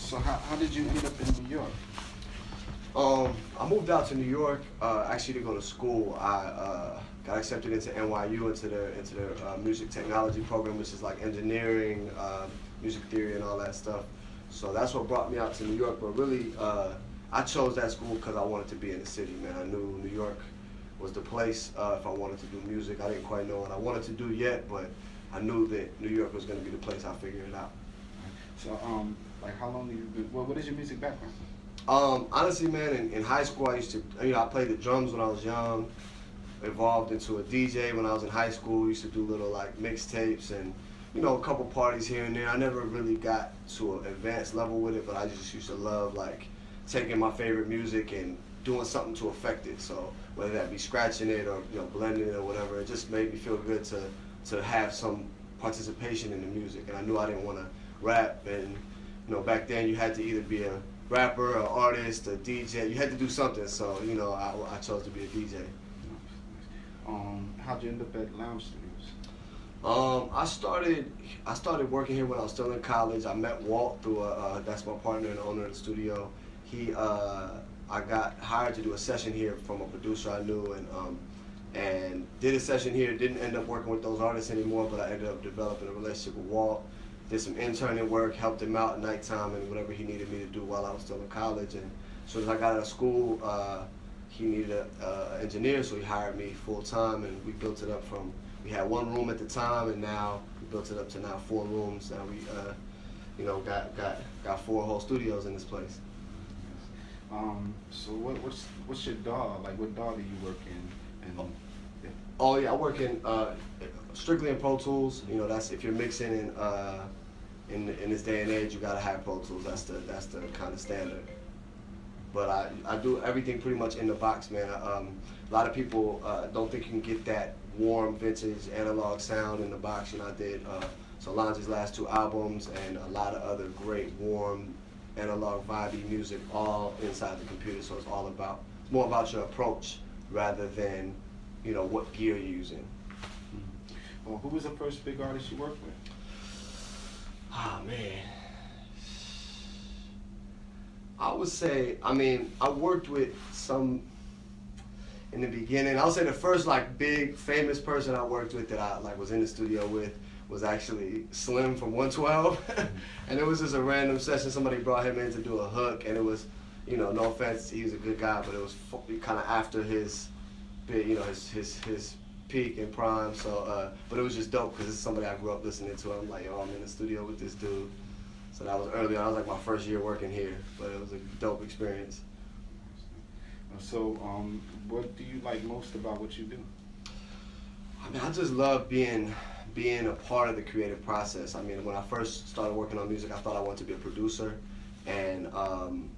So how did you end up in New York? I moved out to New York actually to go to school. I got accepted into NYU into their music technology program, which is like engineering, music theory, and all that stuff. So that's what brought me out to New York. But really, I chose that school because I wanted to be in the city, man. I knew New York was the place if I wanted to do music. I didn't quite know what I wanted to do yet, but I knew that New York was going to be the place. I figured it out. So, like, how long have you been? What is your music background? Honestly, man, in high school, I used to, I played the drums when I was young, evolved into a DJ when I was in high school, used to do little, like, mixtapes and, a couple parties here and there. I never really got to an advanced level with it, but I just used to love, like, taking my favorite music and doing something to affect it. So whether that be scratching it or, blending it or whatever, it just made me feel good to have some participation in the music. And I knew I didn't want to rap, and, back then you had to either be a rapper, an artist, a DJ. You had to do something, so I chose to be a DJ. How'd you end up at Lounge Studios? I started working here when I was still in college. I met Walt through that's my partner and owner of the studio. I got hired to do a session here from a producer I knew, and did a session here. Didn't end up working with those artists anymore, but I ended up developing a relationship with Walt. Did some interning work, helped him out at nighttime and whatever he needed me to do while I was still in college. And as soon as I got out of school, he needed an engineer, so he hired me full time, and we built it up from, we had one room at the time, and now we built it up to now 4 rooms. Now we, got 4 whole studios in this place. So what's your DAW? Like, what DAW do you work in? And, yeah. Oh yeah, I work in strictly in Pro Tools. That's if you're mixing in this day and age, you gotta have Pro Tools. That's the kind of standard. But I do everything pretty much in the box, man. A lot of people don't think you can get that warm vintage analog sound in the box. I did Solange's last 2 albums and a lot of other great warm analog vibey music all inside the computer. So it's more about your approach rather than what gear you're using. Well, who was the first big artist you worked with? Oh man, I would say, I worked with some in the beginning. I would say the first big famous person I worked with that I was in the studio with was actually Slim from 112. And it was just a random session. Somebody brought him in to do a hook, and it was, no offense, he was a good guy, but it was kind of after his his peak and prime. So, but it was just dope because it's somebody I grew up listening to. I'm like, yo, I'm in the studio with this dude. So that was early on. I was like my first year working here, but it was a dope experience. So, what do you like most about what you do? I just love being a part of the creative process. When I first started working on music, I thought I wanted to be a producer, and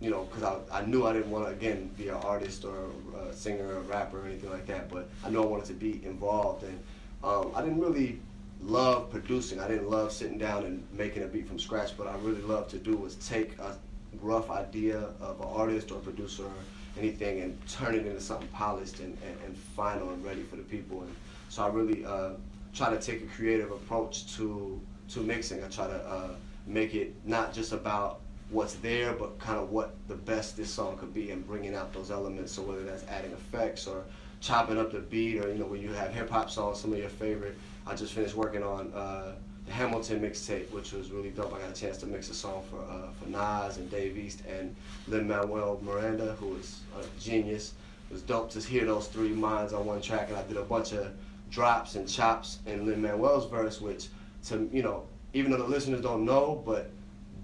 because I knew I didn't want to again be an artist or a singer or a rapper or anything like that, but I knew I wanted to be involved, and I didn't really love producing. I didn't love sitting down and making a beat from scratch, but I really loved to do was take a rough idea of an artist or a producer or anything and turn it into something polished and final and ready for the people. And so I really try to take a creative approach to mixing. I try to make it not just about what's there, but kind of what the best this song could be and bringing out those elements. So whether that's adding effects or chopping up the beat, or when you have hip hop songs, some of your favorite. I just finished working on the Hamilton mixtape, which was really dope. I got a chance to mix a song for Nas and Dave East and Manuel Miranda, who is a genius. It was dope to hear those 3 minds on one track, and I did a bunch of drops and chops in Lin-Manuel's verse, which, even though the listeners don't know, but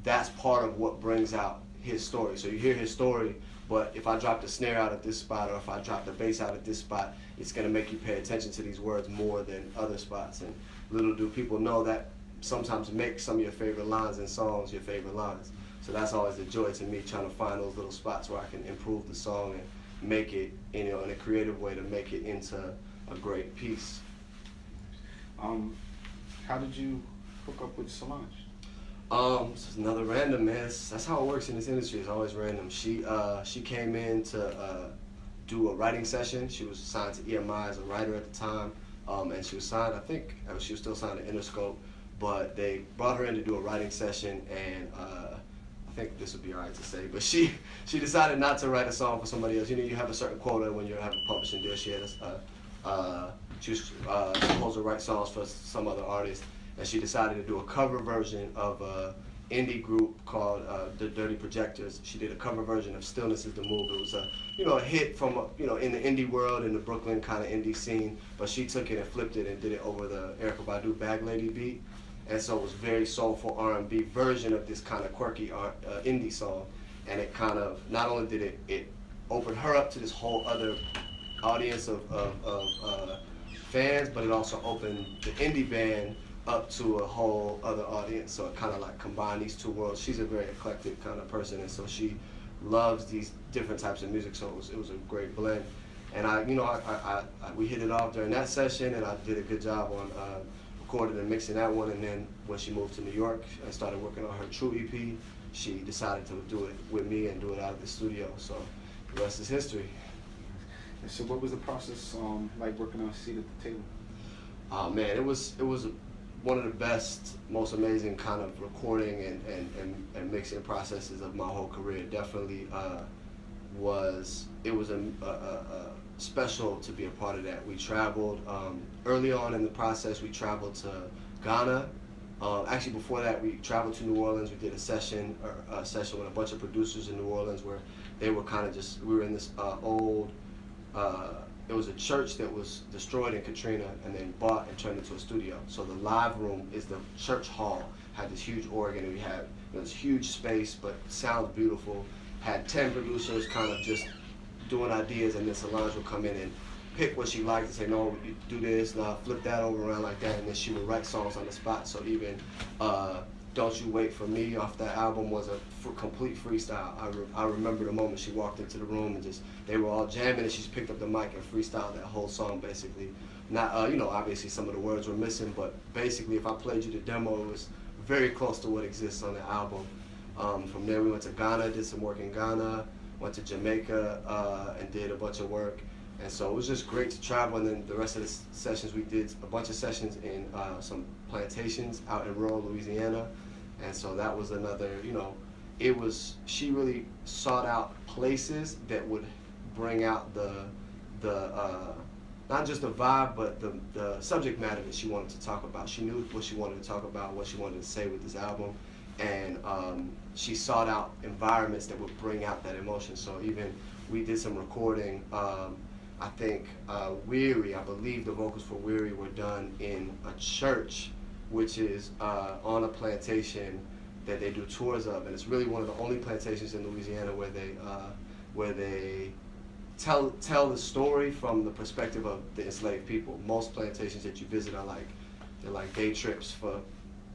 that's part of what brings out his story. So you hear his story, but if I drop the snare out at this spot or if I drop the bass out at this spot, it's gonna make you pay attention to these words more than other spots. And little do people know that sometimes makes some of your favorite lines in songs your favorite lines. So that's always a joy to me, trying to find those little spots where I can improve the song and make it, in a creative way to make it into a great piece. How did you hook up with Solange? This is another random, man. That's how it works in this industry. It's always random. She came in to do a writing session. She was signed to EMI as a writer at the time, and she was signed. I think she was still signed to Interscope, but they brought her in to do a writing session, and I think this would be alright to say, but she decided not to write a song for somebody else. You know, you have a certain quota when you're having a publishing deal. She had she was supposed to write songs for some other artist, and she decided to do a cover version of a indie group called The Dirty Projectors. She did a cover version of Stillness is the Move. It was a hit from in the indie world, in the Brooklyn kind of indie scene, but she took it and flipped it and did it over the Erykah Badu Bag Lady beat. And so it was very soulful R&B version of this kind of quirky indie song. And it kind of, not only did it opened her up to this whole other audience of fans, but it also opened the indie band up to a whole other audience. So it kind of like combined these two worlds. She's a very eclectic kind of person, and so she loves these different types of music. So it was a great blend. And we hit it off during that session, and I did a good job on recording and mixing that one. And then when she moved to New York and started working on her True EP, she decided to do it with me and do it out of the studio. So the rest is history. And so what was the process like working on a seat at the table? Oh man, it was one of the best, most amazing kind of recording and mixing processes of my whole career. Definitely it was special to be a part of that. We traveled early on in the process. We traveled to Ghana. Actually, before that, we traveled to New Orleans. We did a session with a bunch of producers in New Orleans where they were kind of we were in this old. It was a church that was destroyed in Katrina and then bought and turned into a studio. So the live room is the church hall. Had this huge organ, and we had this huge space, but sounds beautiful. Had 10 producers kind of just doing ideas, and then Solange would come in and pick what she liked and say, no, you do this, now flip that over around like that, and then she would write songs on the spot. So even Don't You Wait For Me off that album was a complete freestyle. I remember the moment she walked into the room and they were all jamming, and she just picked up the mic and freestyled that whole song basically. Not, obviously some of the words were missing, but basically if I played you the demo, it was very close to what exists on the album. From there we went to Ghana, did some work in Ghana, went to Jamaica and did a bunch of work. And so it was just great to travel, and then the rest of the sessions, we did a bunch of sessions in some plantations out in rural Louisiana. And so that was another, she really sought out places that would bring out the not just the vibe, but the subject matter that she wanted to talk about. She knew what she wanted to talk about, what she wanted to say with this album. And she sought out environments that would bring out that emotion. So even we did some recording. I think Weary, I believe the vocals for Weary were done in a church, which is on a plantation that they do tours of, and it's really one of the only plantations in Louisiana where they tell the story from the perspective of the enslaved people. Most plantations that you visit are they're like day trips for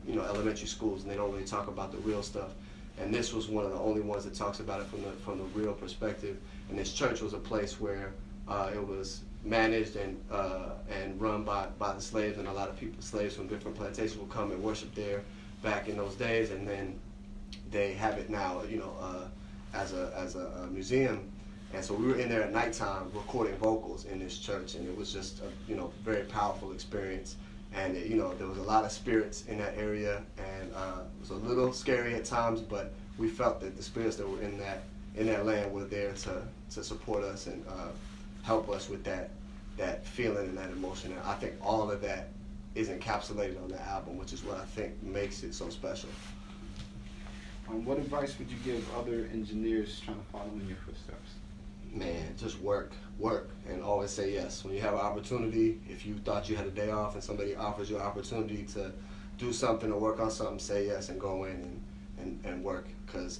elementary schools, and they don't really talk about the real stuff. And this was one of the only ones that talks about it from the real perspective. And this church was a place where it was managed and run by the slaves, and a lot of slaves from different plantations would come and worship there back in those days, and then they have it now, as a museum. And so we were in there at nighttime recording vocals in this church, and it was just a very powerful experience. And there was a lot of spirits in that area, and it was a little scary at times, but we felt that the spirits that were in that land were there to support us and help us with that feeling and that emotion. And I think all of that is encapsulated on the album, which is what I think makes it so special. What advice would you give other engineers trying to follow in your footsteps? Man, just work, and always say yes. When you have an opportunity, if you thought you had a day off and somebody offers you an opportunity to do something or work on something, say yes and go in and work. Because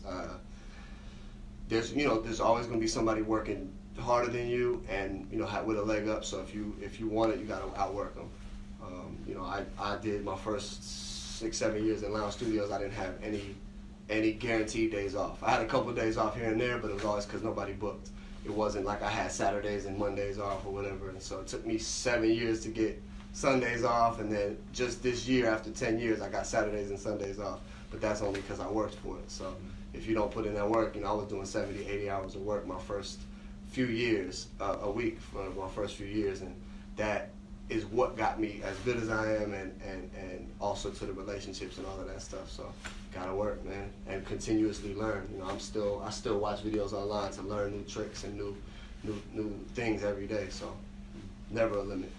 there's always going to be somebody working harder than you and with a leg up. So if you want it, you got to outwork them. I did my first 6-7 years in Lounge Studios. I didn't have any guaranteed days off. I had a couple of days off here and there, but it was always because nobody booked. It wasn't like I had Saturdays and Mondays off or whatever. And so it took me 7 years to get Sundays off, and then just this year, after 10 years, I got Saturdays and Sundays off. But that's only because I worked for it. So if you don't put in that work, I was doing 70, 80 hours of work my first few years, a week for my first few years, and that is what got me as good as I am, and also to the relationships and all of that stuff. So gotta work, man, and continuously learn. You know, I still watch videos online to learn new tricks and new things every day. So never a limit.